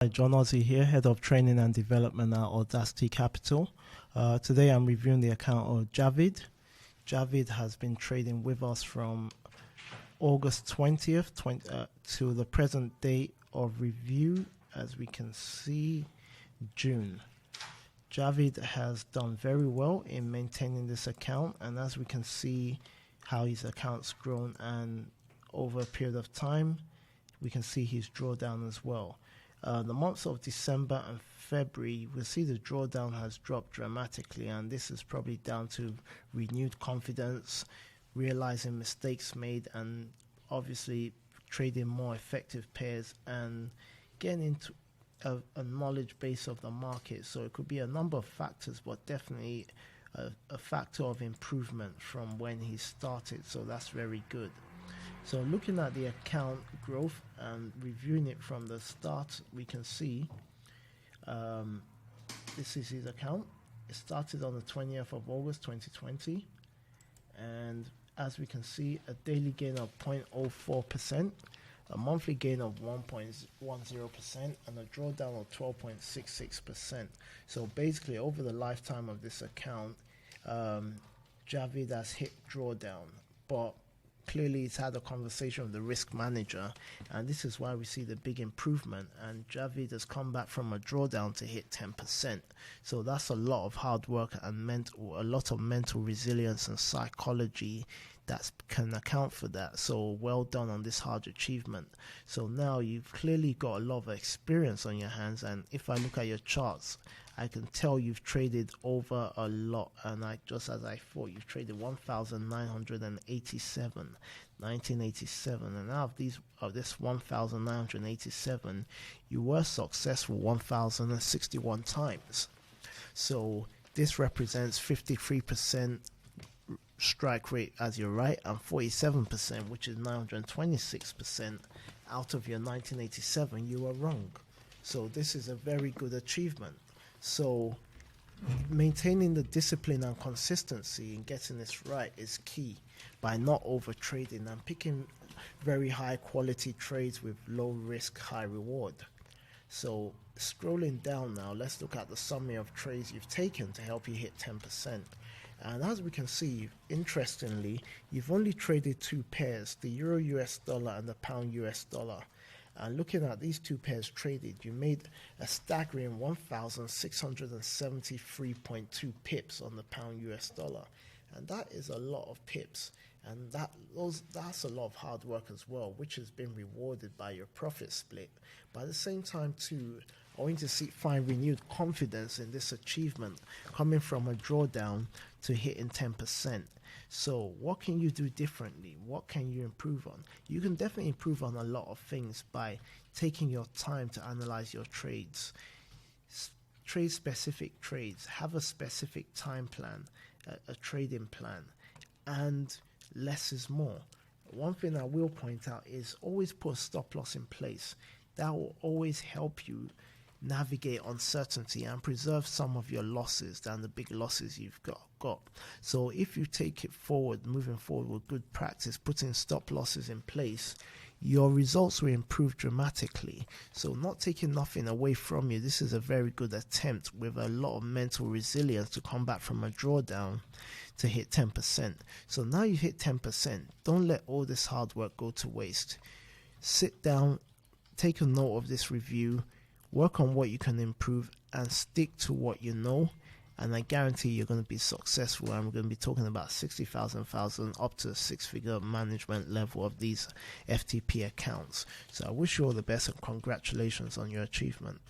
Hi, John Ozzie here, Head of Training and Development at AudaCity Capital. Today I'm reviewing the account of Javed. Javed has been trading with us from August 20th to the present date of review, as we can see, June. Javed has done very well in maintaining this account, and as we can see how his account's grown, and over a period of time we can see his drawdown as well. The months of December and February, we'll see the drawdown has dropped dramatically, and this is probably down to renewed confidence, realizing mistakes made, and obviously trading more effective pairs and getting into a knowledge base of the market. So it could be a number of factors, but definitely a factor of improvement from when he started. So that's very good. So looking at the account growth and reviewing it from the start, we can see this is his account. It started on the 20th of August 2020, and as we can see, a daily gain of 0.04%, a monthly gain of 1.10%, and a drawdown of 12.66%. So basically, over the lifetime of this account, Javed has hit drawdown, but clearly he's had a conversation with the risk manager, and this is why we see the big improvement, and Javed has come back from a drawdown to hit 10%. So that's a lot of hard work and a lot of mental resilience and psychology that can account for that. So well done on this hard achievement. So now you've clearly got a lot of experience on your hands, and if I look at your charts, I can tell you've traded over a lot, and just as I thought, you've traded 1987, and out of this 1987, you were successful 1061 times. So this represents 53% strike rate as you're right, and 47%, which is 926% out of your 1987 you were wrong. So this is a very good achievement. So maintaining the discipline and consistency in getting this right is key, by not over trading and picking very high quality trades with low risk, high reward. So scrolling down now, let's look at the summary of trades you've taken to help you hit 10%. And as we can see, interestingly, you've only traded two pairs, the Euro US dollar and the Pound US dollar. And looking at these two pairs traded, you made a staggering 1,673.2 pips on the Pound US dollar. And that is a lot of pips. And that's a lot of hard work as well, which has been rewarded by your profit split. But at the same time, too, owing to find renewed confidence in this achievement, coming from a drawdown to hitting 10%. So what can you do differently? What can you improve on? You can definitely improve on a lot of things by taking your time to analyze your trades. Trade specific trades, have a specific time plan, a trading plan, and less is more. One thing I will point out is always put a stop loss in place. That will always help you navigate uncertainty and preserve some of your losses than the big losses you've got. So if you take it forward, moving forward with good practice, putting stop losses in place, your results will improve dramatically. So not taking nothing away from you, this is a very good attempt with a lot of mental resilience to come back from a drawdown to hit 10%. So now you hit 10%, don't let all this hard work go to waste. Sit down, take a note of this review, work on what you can improve, and stick to what you know, and I guarantee you're going to be successful. And we're going to be talking about 60,000 up to a six-figure management level of these FTP accounts. So I wish you all the best and congratulations on your achievement.